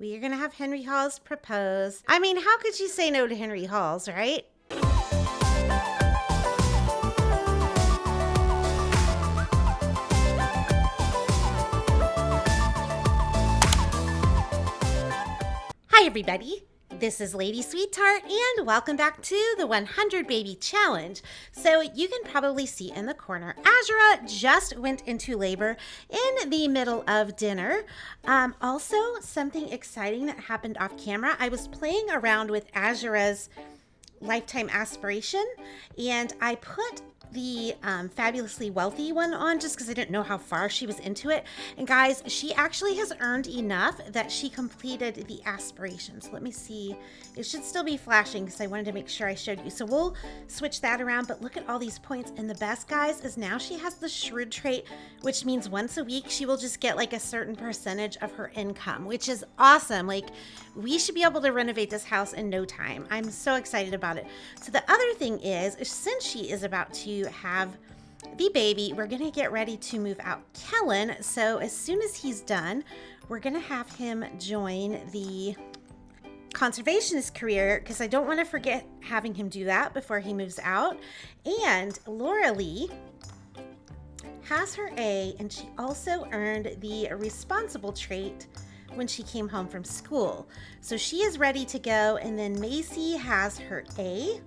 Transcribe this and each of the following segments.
We are going to have Henry Halls propose. I mean, how could you say no to Henry Halls, right? Hi, everybody. This is Lady Sweetheart, and welcome back to the 100 Baby Challenge. So you can probably see in the corner, Azura just went into labor in the middle of dinner. Also, something exciting that happened off camera. I was playing around with Azura's lifetime aspiration, and I put the fabulously wealthy one on just because I didn't know how far she was into it. And guys, she actually has earned enough that she completed the aspiration. So let me see. It should still be flashing because I wanted to make sure I showed you. So we'll switch that around, but look at all these points. And the best, guys, is now she has the shrewd trait, which means once a week she will just get like a certain percentage of her income, which is awesome. Like, we should be able to renovate this house in no time. I'm so excited about it. So the other thing is, since she is about to have the baby, we're gonna get ready to move out Kellen. So as soon as he's done, we're gonna have him join the conservationist career because I don't want to forget having him do that before he moves out. And Loralie has her A, and she also earned the responsible trait when she came home from school. So she is ready to go. And then Macy has her A.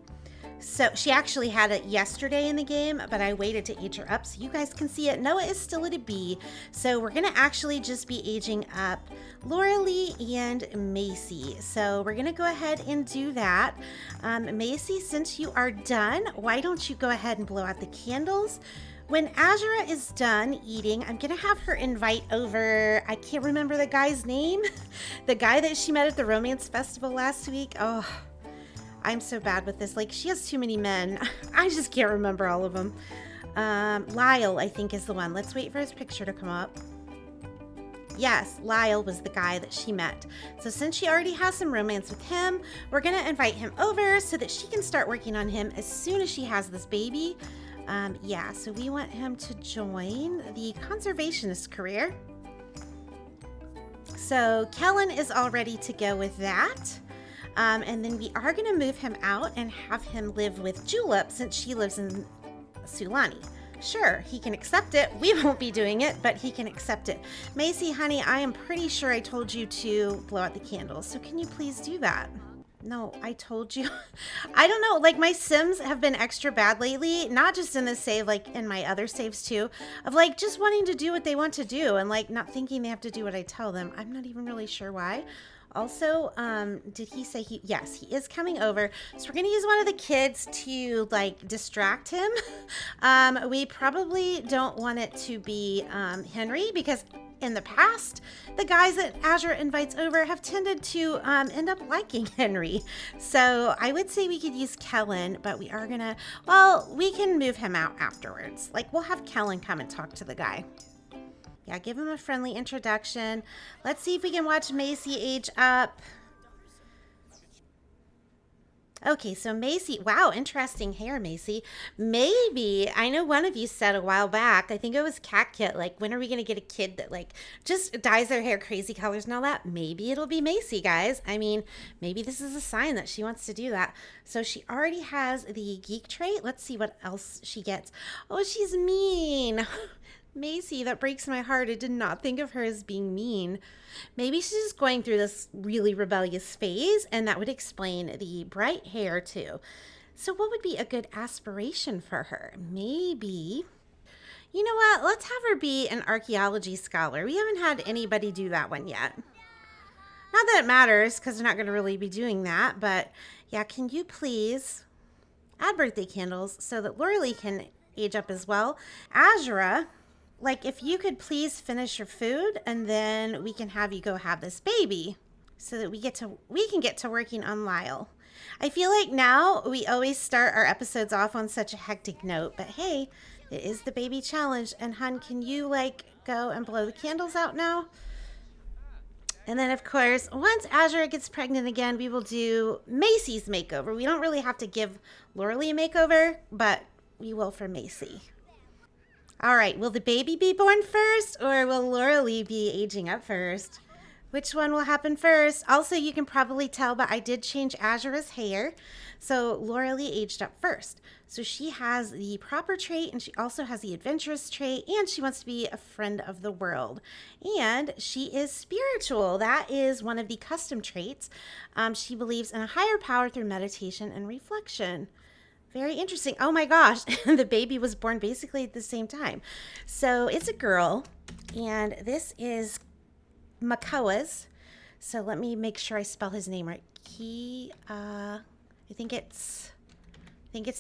So she actually had it yesterday in the game, but I waited to age her up so you guys can see it. Noah is still at a B. So we're gonna actually just be aging up Loralie and Macy. So we're gonna go ahead and do that. Macy, since you are done, why don't you go ahead and blow out the candles? When Azura is done eating, I'm gonna have her invite over, I can't remember the guy's name, the guy that she met at the romance festival last week. Oh, I'm so bad with this. Like, she has too many men. I just can't remember all of them. Lyle, I think, is the one. Let's wait for his picture to come up. Yes, Lyle was the guy that she met. So since she already has some romance with him, we're gonna invite him over so that she can start working on him as soon as she has this baby. Yeah, so we want him to join the conservationist career. So Kellen is all ready to go with that. And then we are going to move him out and have him live with Julep since she lives in Sulani. Sure, he can accept it. We won't be doing it, but he can accept it. Macy, honey, I am pretty sure I told you to blow out the candles. So can you please do that? No, I told you. I don't know, like my Sims have been extra bad lately, not just in this save, like in my other saves too, of like just wanting to do what they want to do and like not thinking they have to do what I tell them. I'm not even really sure why. Also, did he say yes, he is coming over. So we're gonna use one of the kids to like distract him. We probably don't want it to be Henry because in the past, the guys that Azura invites over have tended to end up liking Henry. So I would say we could use Kellen, but we are gonna, well, we can move him out afterwards. Like we'll have Kellen come and talk to the guy. Yeah, give him a friendly introduction. Let's see if we can watch Macy age up. Okay, so Macy, wow, interesting hair, Macy. Maybe, I know one of you said a while back, I think it was Cat Kit, like, when are we going to get a kid that, like, just dyes their hair crazy colors and all that? Maybe it'll be Macy, guys. I mean, maybe this is a sign that she wants to do that. So she already has the geek trait. Let's see what else she gets. Oh, she's mean. Macy, that breaks my heart. I did not think of her as being mean. Maybe she's just going through this really rebellious phase, and that would explain the bright hair too. So what would be a good aspiration for her? Maybe, you know what? Let's have her be an archaeology scholar. We haven't had anybody do that one yet. Not that it matters, because they're not going to really be doing that, but yeah, can you please add birthday candles so that Loralie can age up as well? Azura, like, if you could please finish your food and then we can have you go have this baby so that we can get to working on Lyle. I feel like now we always start our episodes off on such a hectic note, but hey, it is the baby challenge. And hun, can you like go and blow the candles out now? And then of course, once Azura gets pregnant again, we will do Macy's makeover. We don't really have to give Loralie a makeover, but we will for Macy. All right, will the baby be born first or will Loralie be aging up first? Which one will happen first? Also, you can probably tell, but I did change Azura's hair. So Loralie aged up first. So she has the proper trait, and she also has the adventurous trait, and she wants to be a friend of the world. And she is spiritual. That is one of the custom traits. She believes in a higher power through meditation and reflection. Very interesting. Oh my gosh, the baby was born basically at the same time. So it's a girl, and this is Makoa's. So let me make sure I spell his name right. I think it's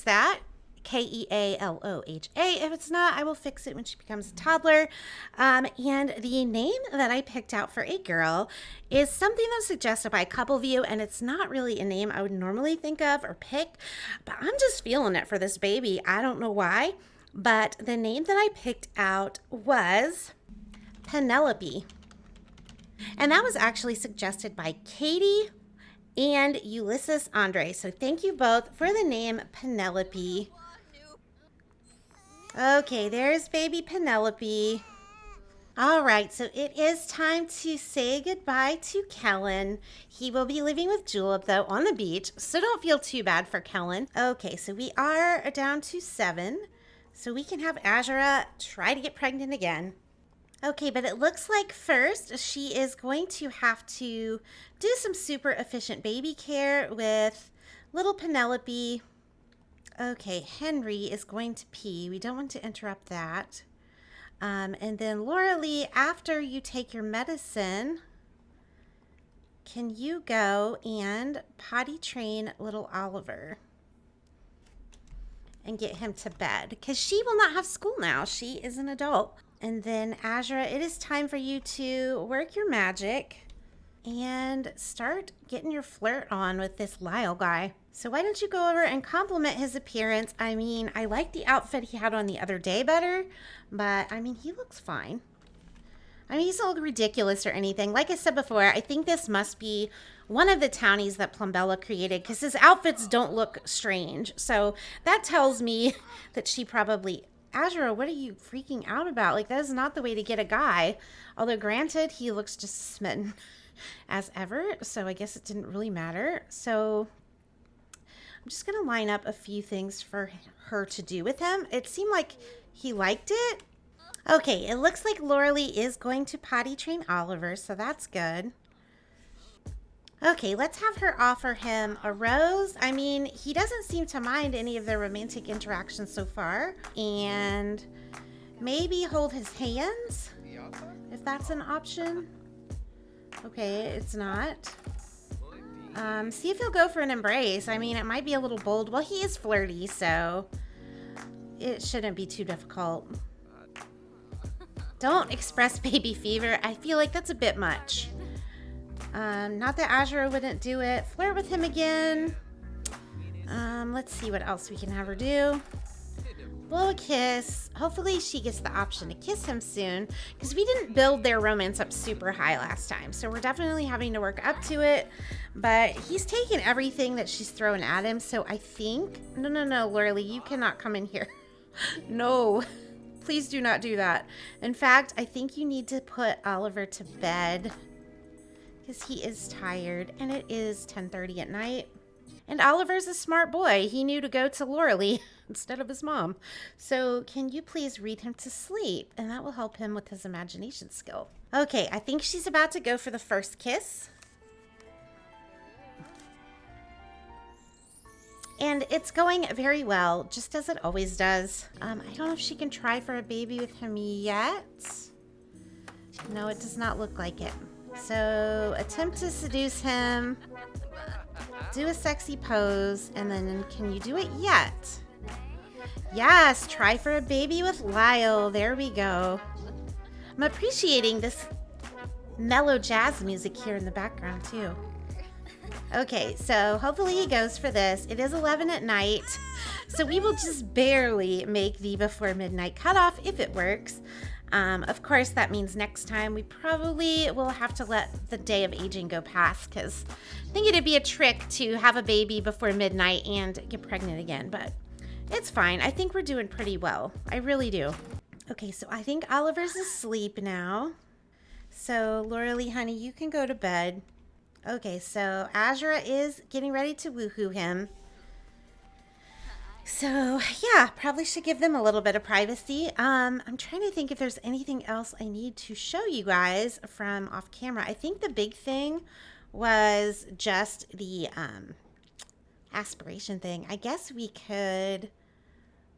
that. Kealoha. If it's not, I will fix it when she becomes a toddler. And the name that I picked out for a girl is something that was suggested by a couple of you, and it's not really a name I would normally think of or pick, but I'm just feeling it for this baby. I don't know why, but the name that I picked out was Penelope. And that was actually suggested by Katie and Ulysses Andre. So thank you both for the name Penelope. Okay, there's baby Penelope. All right, so it is time to say goodbye to Kellen. He will be living with Julep, though, on the beach, so don't feel too bad for Kellen. Okay, so we are down to 7, so we can have Azura try to get pregnant again. Okay, but it looks like first she is going to have to do some super efficient baby care with little Penelope. Okay, Henry is going to pee. We don't want to interrupt that. And then Loralie, after you take your medicine, can you go and potty train little Oliver and get him to bed? Because she will not have school now. She is an adult. And then Azura, it is time for you to work your magic and start getting your flirt on with this Lyle guy. So why don't you go over and compliment his appearance? I mean, I like the outfit he had on the other day better, but I mean, he looks fine. I mean, he doesn't look ridiculous or anything. Like I said before, I think this must be one of the townies that Plumbella created because his outfits don't look strange. So that tells me that she probably... Azura, what are you freaking out about? Like, that is not the way to get a guy. Although, granted, he looks just smitten as ever, so I guess it didn't really matter. So, I'm just going to line up a few things for her to do with him. It seemed like he liked it. Okay, it looks like Loralie is going to potty train Oliver, so that's good. Okay, let's have her offer him a rose. I mean, he doesn't seem to mind any of their romantic interactions so far. And maybe hold his hands, if that's an option. Okay, it's not. See if he'll go for an embrace. I mean, it might be a little bold. Well, he is flirty, so it shouldn't be too difficult. Don't express baby fever. I feel like that's a bit much. Not that Azura wouldn't do it. Flirt with him again. Let's see what else we can have her do. Blow a kiss. Hopefully she gets the option to kiss him soon, because we didn't build their romance up super high last time. So we're definitely having to work up to it. But he's taken everything that she's thrown at him. So I think... No, Loralie, you cannot come in here. No. Please do not do that. In fact, I think you need to put Oliver to bed, because he is tired, and it is 10:30 at night. And Oliver's a smart boy. He knew to go to Loralie instead of his mom. So can you please read him to sleep? And that will help him with his imagination skill. Okay, I think she's about to go for the first kiss. And it's going very well, just as it always does. I don't know if she can try for a baby with him yet. No, it does not look like it. So attempt to seduce him, do a sexy pose, and then can you do it yet? Yes, try for a baby with Lyle. There we go. I'm appreciating this mellow jazz music here in the background too. Okay, so hopefully he goes for this. It is 11 at night, so we will just barely make the before midnight cutoff if it works. Of course, that means next time we probably will have to let the day of aging go past, because I think it'd be a trick to have a baby before midnight and get pregnant again, but it's fine. I think we're doing pretty well. I really do. Okay, so I think Oliver's asleep now. So, Loralie, honey, you can go to bed. Okay, so Azura is getting ready to woohoo him. So, yeah, probably should give them a little bit of privacy. I'm trying to think if there's anything else I need to show you guys from off camera. I think the big thing was just the aspiration thing. I guess we could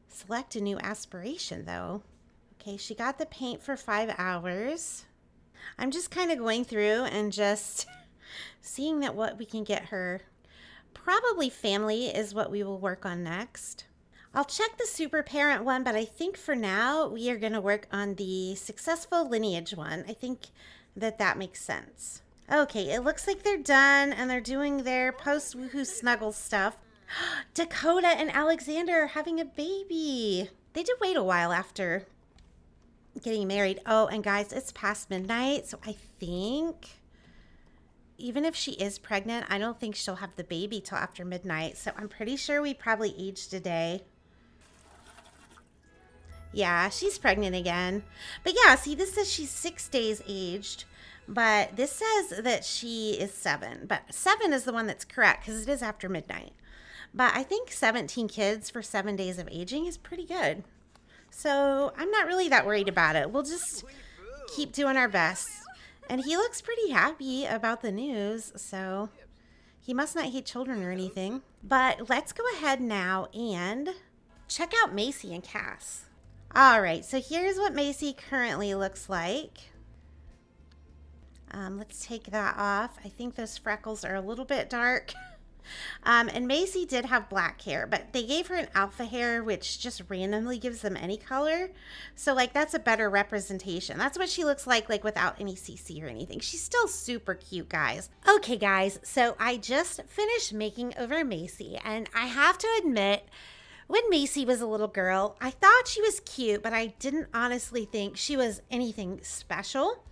select a new aspiration, though. Okay, she got the paint for 5 hours. I'm just kind of going through and just seeing that what we can get her. Probably family is what we will work on next. I'll check the super parent one, but I think for now we are going to work on the successful lineage one. I think that makes sense. Okay, it looks like they're done and they're doing their post woohoo snuggle stuff. Dakota and Alexander are having a baby. They did wait a while after getting married. Oh, and guys, it's past midnight, so I think even if she is pregnant, I don't think she'll have the baby till after midnight. So I'm pretty sure we probably aged a day. Yeah, she's pregnant again. But yeah, see, this says she's 6 days aged. But this says that she is 7. But 7 is the one that's correct because it is after midnight. But I think 17 kids for 7 days of aging is pretty good. So I'm not really that worried about it. We'll just keep doing our best. And he looks pretty happy about the news, so he must not hate children or anything. But let's go ahead now and check out Macy and Cass. All right, so here's what Macy currently looks like. Let's take that off. I think those freckles are a little bit dark. And Macy did have black hair, but they gave her an alpha hair, which just randomly gives them any color. So, like, that's a better representation. That's what she looks like without any CC or anything. She's still super cute, guys. Okay, guys, so I just finished making over Macy, and I have to admit, when Macy was a little girl, I thought she was cute, but I didn't honestly think she was anything special.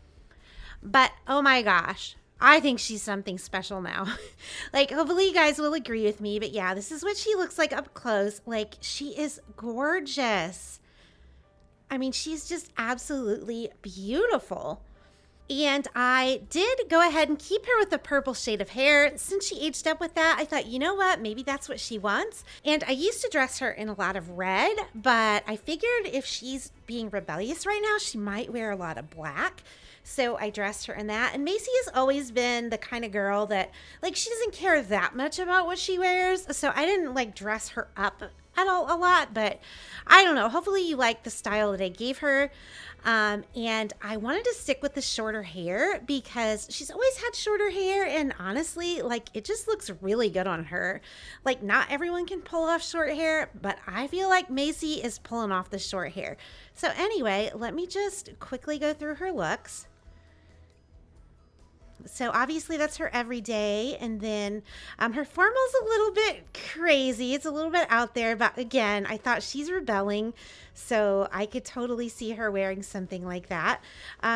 But, oh my gosh, I think she's something special now. Like, hopefully you guys will agree with me. But yeah, this is what she looks like up close. Like, she is gorgeous. I mean, she's just absolutely beautiful. And I did go ahead and keep her with the purple shade of hair. Since she aged up with that, I thought, you know what? Maybe that's what she wants. And I used to dress her in a lot of red, but I figured if she's being rebellious right now, she might wear a lot of black. So I dressed her in that. And Macy has always been the kind of girl that, like, she doesn't care that much about what she wears. So I didn't, like, dress her up at all a lot. But I don't know. Hopefully you like the style that I gave her. And I wanted to stick with the shorter hair because she's always had shorter hair. And honestly, like, it just looks really good on her. Like, not everyone can pull off short hair, but I feel like Macy is pulling off the short hair. So anyway, let me just quickly go through her looks. So obviously that's her everyday, and then her formal's a little bit crazy. It's a little bit out there, but again, I thought she's rebelling, so I could totally see her wearing something like that.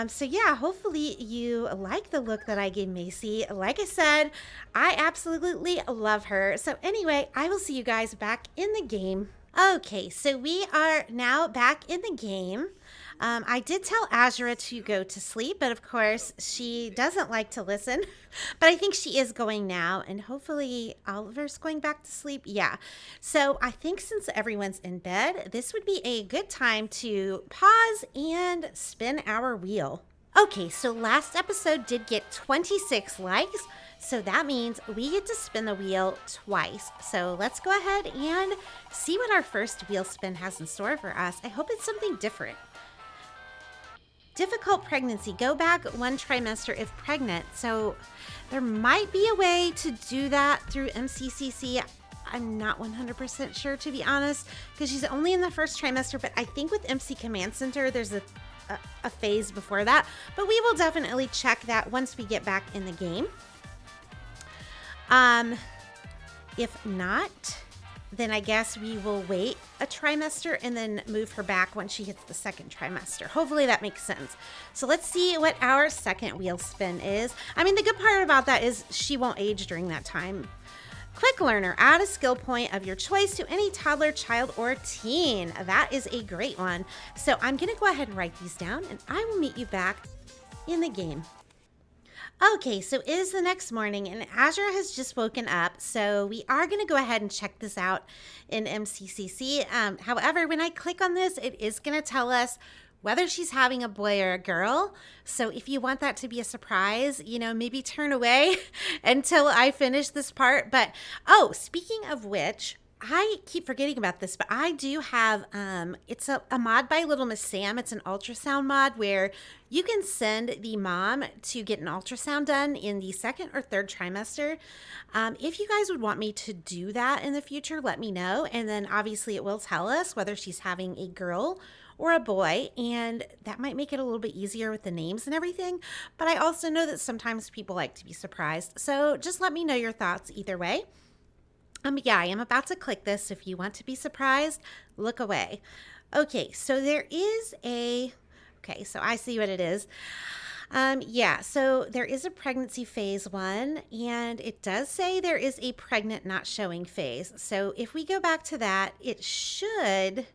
So yeah, hopefully you like the look that I gave Macy. Like I said, I absolutely love her. So anyway, I will see you guys back in the game. Okay, so we are now back in the game. I did tell Azura to go to sleep, but of course she doesn't like to listen. But I think she is going now, and hopefully Oliver's going back to sleep. Yeah. So I think since everyone's in bed, this would be a good time to pause and spin our wheel. Okay, so last episode did get 26 likes. So that means we get to spin the wheel twice. So let's go ahead and see what our first wheel spin has in store for us. I hope it's something different. Difficult pregnancy. Go back 1 trimester if pregnant. So there might be a way to do that through MCCC. I'm not 100% sure, to be honest, because she's only in the first trimester. But I think with MC Command Center, there's a phase before that. But we will definitely check that once we get back in the game. If not, then I guess we will wait a trimester and then move her back when she hits the 2nd trimester. Hopefully that makes sense. So let's see what our second wheel spin is. I mean, the good part about that is she won't age during that time. Quick learner, add a skill point of your choice to any toddler, child, or teen. That is a great one. So I'm gonna go ahead and write these down, and I will meet you back in the game. Okay, so it is the next morning and Azura has just woken up, so we are going to go ahead and check this out in MCCC. However, when I click on this, it is going to tell us whether she's having a boy or a girl. So if you want that to be a surprise, maybe turn away until I finish this part. But, oh, speaking of which, I keep forgetting about this, but I do have, it's a mod by Little Miss Sam. It's an ultrasound mod where you can send the mom to get an ultrasound done in the second or third trimester. If you guys would want me to do that in the future, let me know. And then obviously it will tell us whether she's having a girl or a boy, and that might make it a little bit easier with the names and everything. But I also know that sometimes people like to be surprised. So just let me know your thoughts either way. Yeah, I am about to click this. If you want to be surprised, look away. Okay, so there is okay, so I see what it is. Yeah, so there is a pregnancy phase 1, and it does say there is a pregnant not showing phase. So if we go back to that, it should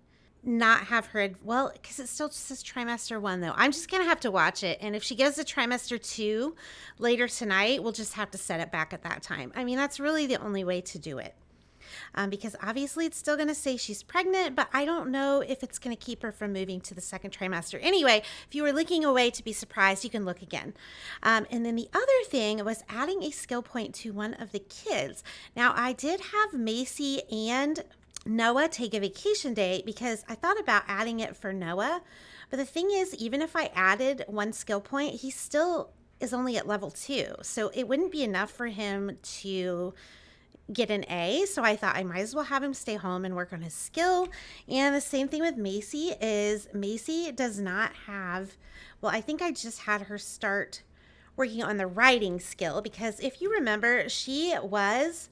not have her, well, because it still says trimester 1 though. I'm just gonna have to watch it, and if she goes to trimester 2 later tonight, we'll just have to set it back at that time. I mean, that's really the only way to do it, because obviously it's still gonna say she's pregnant, but I don't know if it's gonna keep her from moving to the second trimester. Anyway, if you were looking away to be surprised, you can look again. And then the other thing was adding a skill point to one of the kids. Now, I did have Macy and Noah take a vacation day because I thought about adding it for Noah. But the thing is, even if I added 1 skill point, he still is only at level 2. So it wouldn't be enough for him to get an A. So I thought I might as well have him stay home and work on his skill. And the same thing with Macy is Macy does not have, well, I think I just had her start working on the writing skill because if you remember, she was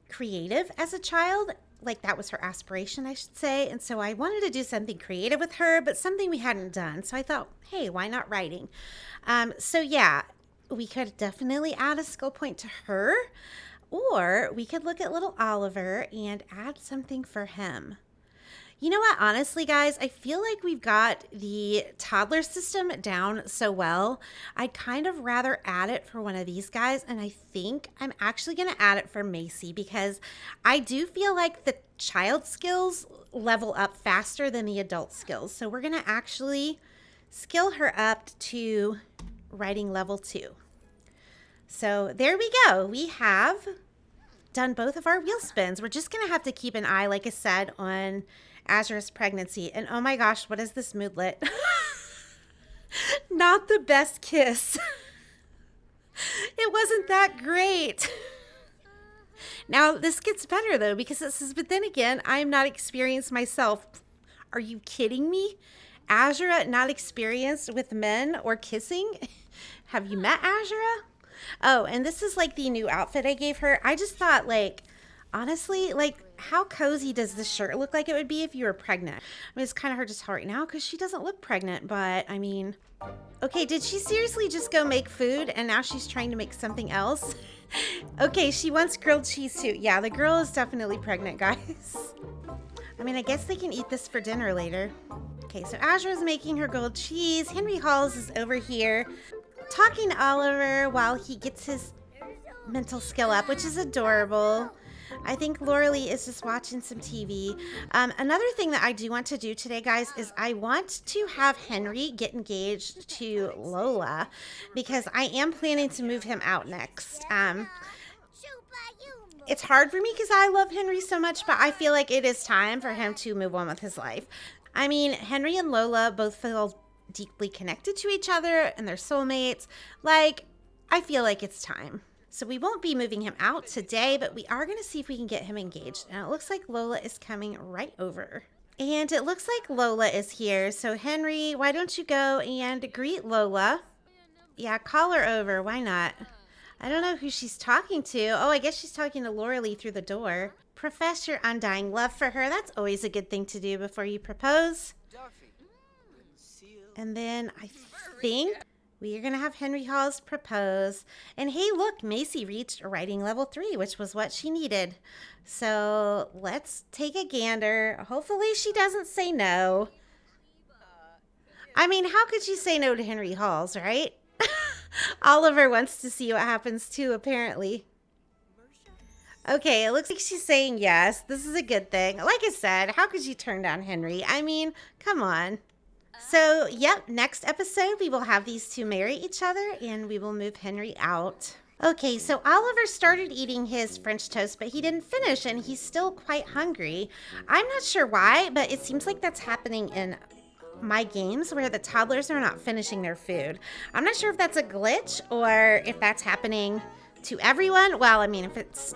creative as a child. Like that was her aspiration, I should say. And so I wanted to do something creative with her, but something we hadn't done. So I thought, hey, why not writing? So yeah, we could definitely add a skill point to her, or we could look at little Oliver and add something for him. You know what? Honestly, guys, I feel like we've got the toddler system down so well. I'd kind of rather add it for one of these guys, and I think I'm actually going to add it for Macy because I do feel like the child skills level up faster than the adult skills. So we're going to actually skill her up to writing level 2. So there we go. We have done both of our wheel spins. We're just going to have to keep an eye, like I said, on Azura's pregnancy. And oh my gosh, what is this moodlet? Not the best kiss. It wasn't that great. Now, this gets better though, because it says, but then again, I am not experienced myself. Are you kidding me? Azura not experienced with men or kissing? Have you met Azura? Oh, and this is like the new outfit I gave her. I just thought, like, honestly, like, how cozy does this shirt look like it would be if you were pregnant? I mean, it's kind of hard to tell right now because she doesn't look pregnant, but I mean, okay, did she seriously just go make food and now she's trying to make something else? Okay, she wants grilled cheese too. Yeah, the girl is definitely pregnant, guys. I mean, I guess they can eat this for dinner later. Okay, so Azura's making her grilled cheese. Henry Halls is over here talking to Oliver while he gets his mental skill up, which is adorable. I think Loralie is just watching some TV. Another thing that I do want to do today, guys, is I want to have Henry get engaged to Lola because I am planning to move him out next. It's hard for me because I love Henry so much, but I feel like it is time for him to move on with his life. I mean, Henry and Lola both feel deeply connected to each other and they're soulmates. Like, I feel like it's time. So we won't be moving him out today, but we are going to see if we can get him engaged. And it looks like Lola is coming right over. And it looks like Lola is here. So Henry, why don't you go and greet Lola? Yeah, call her over. Why not? I don't know who she's talking to. Oh, I guess she's talking to Loralie through the door. Profess your undying love for her. That's always a good thing to do before you propose. And then I think we are going to have Henry Halls propose. And hey, look, Macy reached writing level 3, which was what she needed. So let's take a gander. Hopefully she doesn't say no. I mean, how could you say no to Henry Halls, right? Oliver wants to see what happens too, apparently. Okay, it looks like she's saying yes. This is a good thing. Like I said, how could you turn down Henry? I mean, come on. So, yep, next episode we will have these two marry each other and we will move Henry out. Okay, so Oliver started eating his French toast, but he didn't finish and he's still quite hungry. I'm not sure why, but it seems like that's happening in my games where the toddlers are not finishing their food. I'm not sure if that's a glitch or if that's happening to everyone. Well, I mean, if it's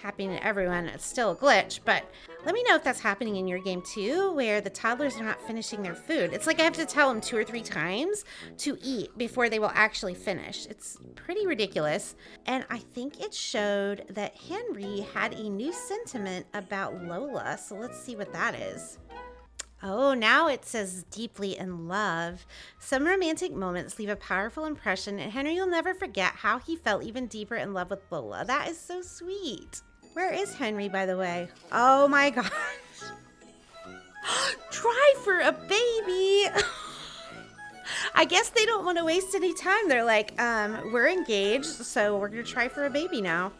happening to everyone, it's still a glitch, but let me know if that's happening in your game too, where the toddlers are not finishing their food. It's like I have to tell them 2 or 3 times to eat before they will actually finish. It's pretty ridiculous. And I think it showed that Henry had a new sentiment about Lola. So let's see what that is. Oh, now it says deeply in love. Some romantic moments leave a powerful impression, and Henry will never forget how he felt even deeper in love with Lola. That is so sweet. Where is Henry, by the way? Oh my gosh. Try for a baby. I guess they don't want to waste any time. They're like, we're engaged, so we're going to try for a baby now.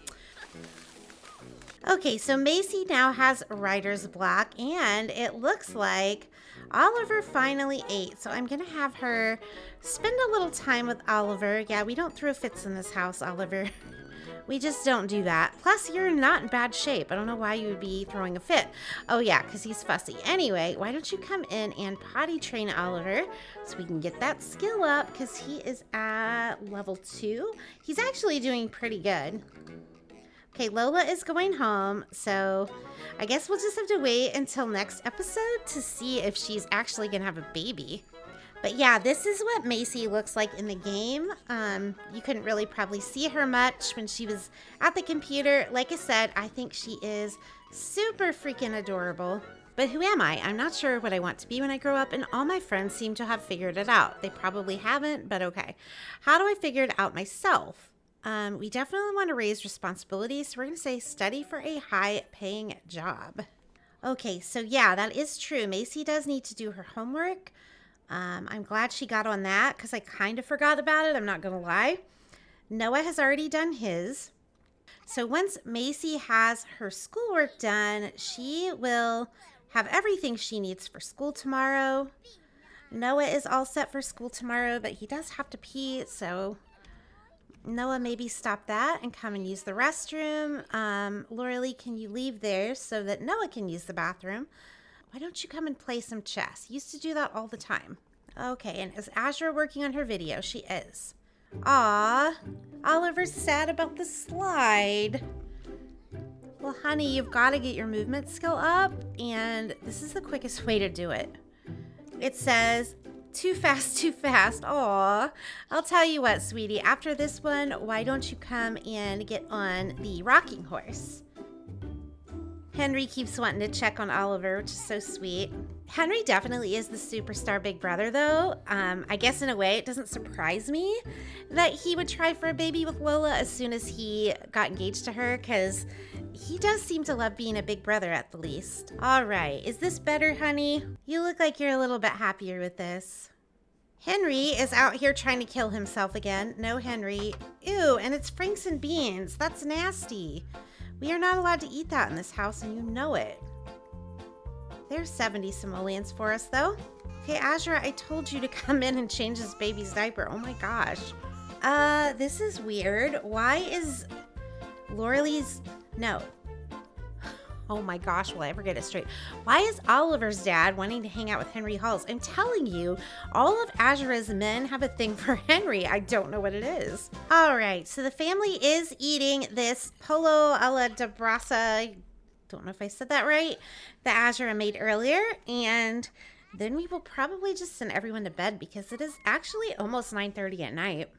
Okay, so Macy now has writer's block, and it looks like Oliver finally ate. So I'm going to have her spend a little time with Oliver. Yeah, we don't throw fits in this house, Oliver. We just don't do that. Plus, you're not in bad shape. I don't know why you would be throwing a fit. Oh, yeah, because he's fussy. Anyway, why don't you come in and potty train Oliver so we can get that skill up because he is at level 2. He's actually doing pretty good. Okay, Lola is going home, so I guess we'll just have to wait until next episode to see if she's actually going to have a baby. But yeah, this is what Macy looks like in the game. You couldn't really probably see her much when she was at the computer. Like I said, I think she is super freaking adorable. But who am I? I'm not sure what I want to be when I grow up, and all my friends seem to have figured it out. They probably haven't, but okay. How do I figure it out myself? We definitely want to raise responsibilities, so we're going to say study for a high-paying job. Okay, so yeah, that is true. Macy does need to do her homework. I'm glad she got on that because I kind of forgot about it. I'm not going to lie. Noah has already done his. So once Macy has her schoolwork done, she will have everything she needs for school tomorrow. Noah is all set for school tomorrow, but he does have to pee, so Noah, maybe stop that and come and use the restroom. Loralie, can you leave there so that Noah can use the bathroom? Why don't you come and play some chess? Used to do that all the time. Okay, and is Azura working on her video? She is. Aw, Oliver's sad about the slide. Well, honey, you've got to get your movement skill up, and this is the quickest way to do it. It says, too fast, too fast. Aw, I'll tell you what, sweetie. After this one, why don't you come and get on the rocking horse? Henry keeps wanting to check on Oliver, which is so sweet. Henry definitely is the superstar big brother, though. I guess in a way, it doesn't surprise me that he would try for a baby with Lola as soon as he got engaged to her, because he does seem to love being a big brother at the least. All right, is this better, honey? You look like you're a little bit happier with this. Henry is out here trying to kill himself again. No, Henry. Ew, and it's franks and beans. That's nasty. We are not allowed to eat that in this house, and you know it. There's 70 simoleons for us, though. Okay, Azura, I told you to come in and change this baby's diaper. Oh my gosh. This is weird. Why is Loralie's... No. Oh my gosh, will I ever get it straight? Why is Oliver's dad wanting to hang out with Henry Halls? I'm telling you, all of Azura's men have a thing for Henry. I don't know what it is. All right, so the family is eating this polo a la de brasa. I don't know if I said that right, that Azura made earlier. And then we will probably just send everyone to bed because it is actually almost 9:30 at night.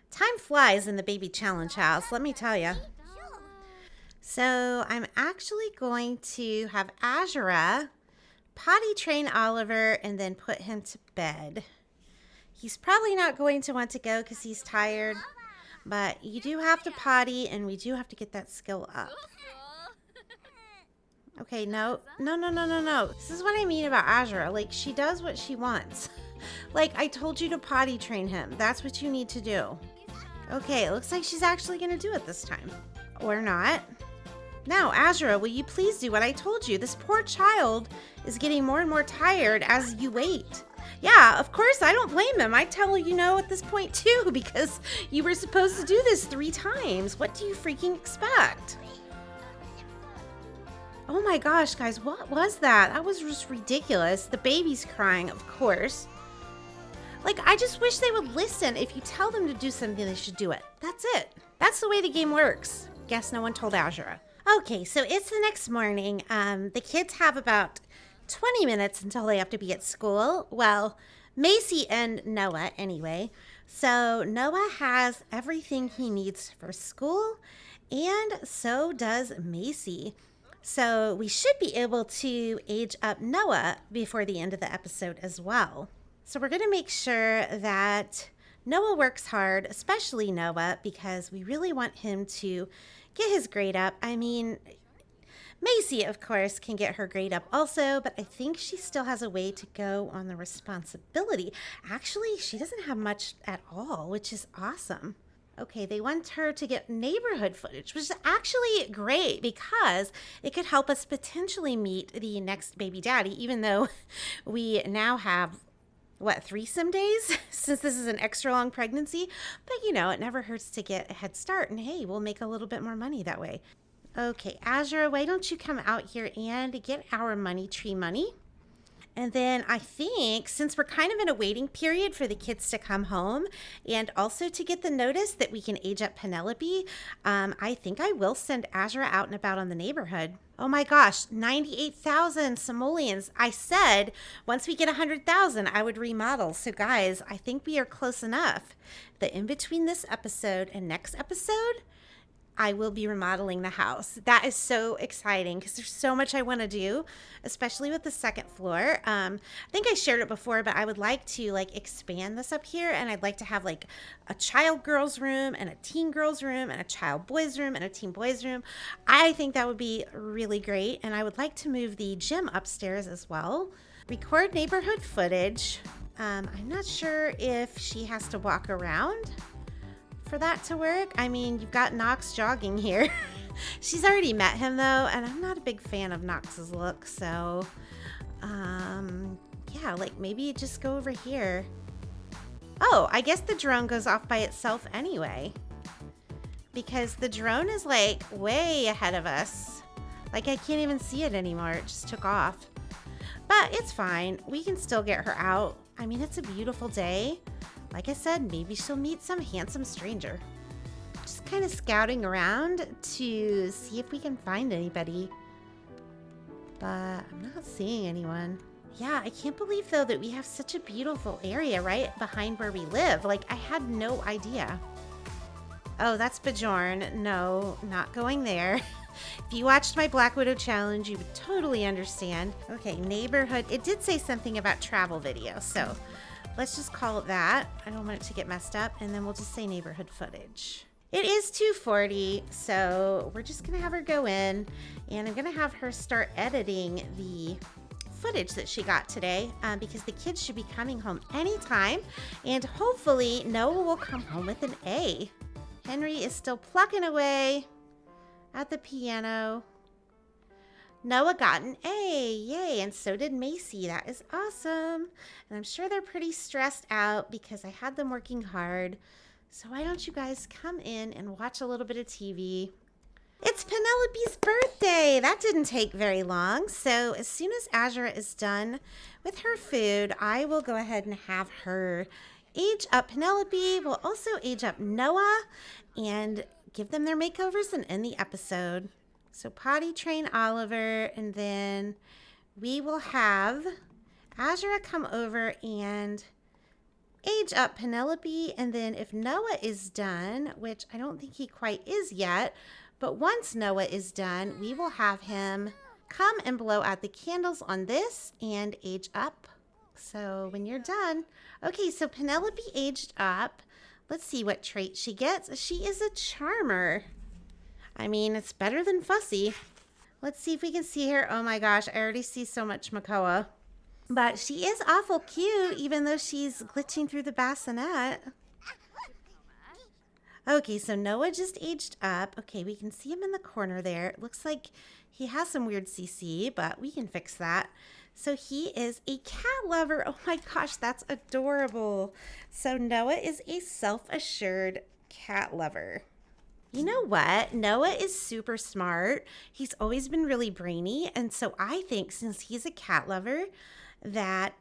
Time flies in the baby challenge house, let me tell you. So I'm actually going to have Azura potty train Oliver and then put him to bed. He's probably not going to want to go because he's tired, but you do have to potty and we do have to get that skill up. Okay, no. This is what I mean about Azura. Like, she does what she wants. Like, I told you to potty train him. That's what you need to do. Okay, it looks like she's actually going to do it this time. Or not. Now, Azura, will you please do what I told you? This poor child is getting more and more tired as you wait. Yeah, of course, I don't blame him. I tell you no at this point too, because you were supposed to do this 3 times. What do you freaking expect? Oh my gosh, guys, what was that? That was just ridiculous. The baby's crying, of course. Like, I just wish they would listen. If you tell them to do something, they should do it. That's it. That's the way the game works. Guess no one told Azura. Okay, so it's the next morning. The kids have about 20 minutes until they have to be at school. Well, Macy and Noah anyway. So Noah has everything he needs for school, and so does Macy. So we should be able to age up Noah before the end of the episode as well. So we're going to make sure that Noah works hard, especially Noah, because we really want him to get his grade up. I mean, Macy, of course, can get her grade up also, but I think she still has a way to go on the responsibility. Actually, she doesn't have much at all, which is awesome. Okay, they want her to get neighborhood footage, which is actually great because it could help us potentially meet the next baby daddy, even though we now have, what, threesome days since this is an extra long pregnancy. But, you know, it never hurts to get a head start. And, hey, we'll make a little bit more money that way. Okay, Azura, why don't you come out here and get our money tree money? And then I think since we're kind of in a waiting period for the kids to come home and also to get the notice that we can age up Penelope, I think I will send Azura out and about on the neighborhood. Oh my gosh, 98,000 simoleons. I said once we get 100,000, I would remodel. So guys, I think we are close enough that in between this episode and next episode, I will be remodeling the house. That is so exciting because there's so much I want to do, especially with the second floor. I think I shared it before, but I would like to expand this up here, and I'd like to have like a child girls room and a teen girls room and a child boys room and a teen boys room. I think that would be really great, and I would like to move the gym upstairs as well. Record neighborhood footage. I'm not sure if she has to walk around for that to work. I mean, you've got Knox jogging here. She's already met him though, and I'm not a big fan of Knox's look, so yeah, like maybe just go over here. Oh, I guess the drone goes off by itself anyway, because the drone is like way ahead of us. Like I can't even see it anymore. It just took off. But it's fine. We can still get her out. I mean, it's a beautiful day. Like I said, maybe she'll meet some handsome stranger. Just kind of scouting around to see if we can find anybody. But I'm not seeing anyone. Yeah, I can't believe though that we have such a beautiful area right behind where we live. Like I had no idea. Oh, that's Bjorn. No, not going there. If you watched my Black Widow challenge, you would totally understand. Okay, neighborhood. It did say something about travel video, so let's just call it that. I don't want it to get messed up, and then we'll just say neighborhood footage. It is 2:40, so we're just gonna have her go in, and I'm gonna have her start editing the footage that she got today because the kids should be coming home anytime, and hopefully Noah will come home with an A. Henry is still plucking away at the piano. Noah got an A, yay, and so did Macy. That is awesome. And I'm sure they're pretty stressed out because I had them working hard. So why don't you guys come in and watch a little bit of TV? It's Penelope's birthday. That didn't take very long. So as soon as Azura is done with her food, I will go ahead and have her age up Penelope. We'll also age up Noah and give them their makeovers and end the episode. So potty train Oliver, and then we will have Azura come over and age up Penelope, and then if Noah is done, which I don't think he quite is yet, but once Noah is done, we will have him come and blow out the candles on this and age up. So when you're done, okay, so Penelope aged up. Let's see what trait she gets. She is a charmer. I mean, it's better than fussy. Let's see if we can see her. Oh my gosh, I already see so much Makoa. But she is awful cute, even though she's glitching through the bassinet. Okay, so Noah just aged up. Okay, we can see him in the corner there. It looks like he has some weird CC, but we can fix that. So he is a cat lover. Oh my gosh, that's adorable. So Noah is a self-assured cat lover. You know what? Noah is super smart. He's always been really brainy. And so I think since he's a cat lover, that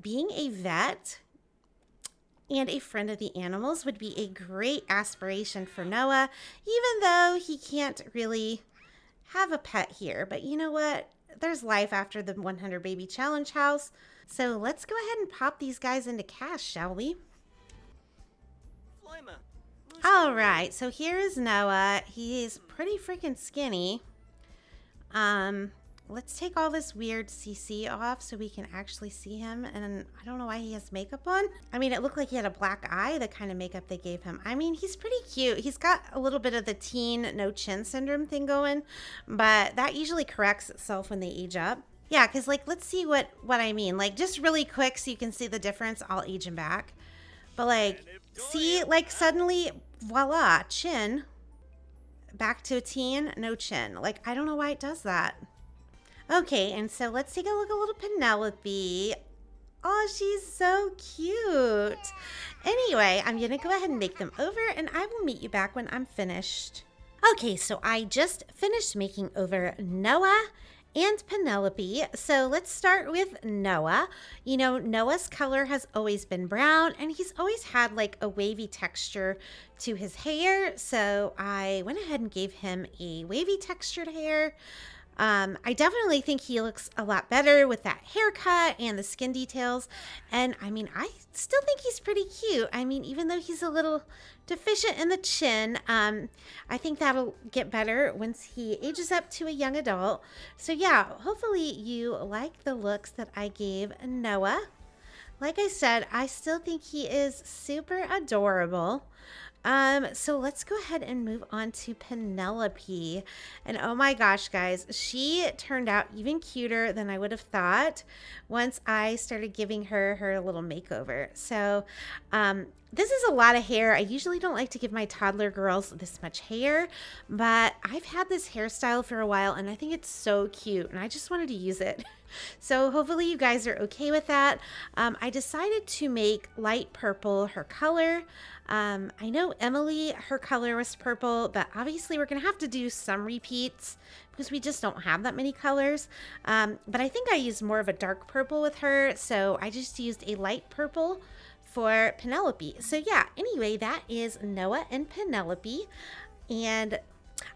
being a vet and a friend of the animals would be a great aspiration for Noah, even though he can't really have a pet here. But you know what? There's life after the 100 baby challenge house. So let's go ahead and pop these guys into cash, shall we? All right, so here is Noah. He's pretty freaking skinny. Let's take all this weird CC off so we can actually see him. And I don't know why he has makeup on. I mean, it looked like he had a black eye, the kind of makeup they gave him. I mean, he's pretty cute. He's got a little bit of the teen no chin syndrome thing going, but that usually corrects itself when they age up. Yeah, because like, let's see what I mean. Like, just really quick so you can see the difference. I'll age him back. But like, see, like suddenly, voila, chin. Back to a teen, no chin. Like, I don't know why it does that. Okay, and so let's take a look at little Penelope. Oh, she's so cute. Anyway, I'm going to go ahead and make them over, and I will meet you back when I'm finished. Okay, so I just finished making over Noah and Penelope. So let's start with Noah. You know, Noah's color has always been brown, and he's always had like a wavy texture to his hair. So I went ahead and gave him a wavy textured hair. I definitely think he looks a lot better with that haircut and the skin details. And I mean, I still think he's pretty cute. I mean, even though he's a little deficient in the chin, I think that'll get better once he ages up to a young adult. So yeah, hopefully you like the looks that I gave Noah. Like I said, I still think he is super adorable. So let's go ahead and move on to Penelope. And oh my gosh, guys, she turned out even cuter than I would have thought once I started giving her her little makeover. So, this is a lot of hair. I usually don't like to give my toddler girls this much hair, but I've had this hairstyle for a while and I think it's so cute and I just wanted to use it. So hopefully you guys are okay with that. I decided to make light purple her color. I know Emily, her color was purple, but obviously we're going to have to do some repeats because we just don't have that many colors. But I think I used more of a dark purple with her, so I just used a light purple for Penelope. So yeah, anyway, that is Noah and Penelope, and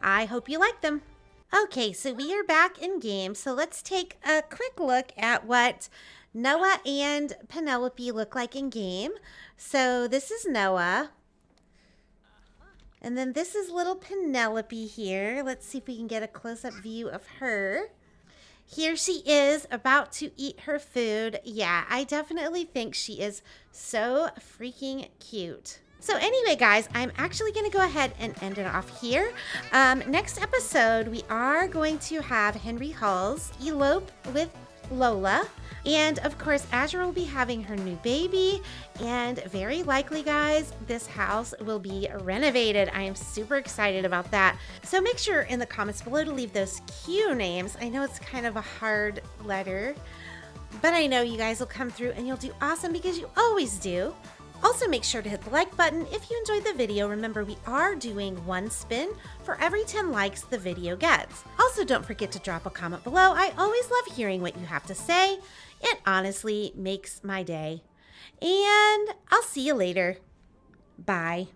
I hope you like them. Okay, so we are back in game, so let's take a quick look at what Noah and Penelope look like in game. So this is Noah. And then this is little Penelope here. Let's see if we can get a close-up view of her. Here she is about to eat her food. Yeah, I definitely think she is so freaking cute. So anyway, guys, I'm actually going to go ahead and end it off here. Next episode, we are going to have Henry Halls elope with Lola. And of course, Azura will be having her new baby. And very likely, guys, this house will be renovated. I am super excited about that. So make sure in the comments below to leave those Q names. I know it's kind of a hard letter, but I know you guys will come through and you'll do awesome because you always do. Also, make sure to hit the like button if you enjoyed the video. Remember, we are doing one spin for every 10 likes the video gets. Also, don't forget to drop a comment below. I always love hearing what you have to say. It honestly makes my day. And I'll see you later. Bye.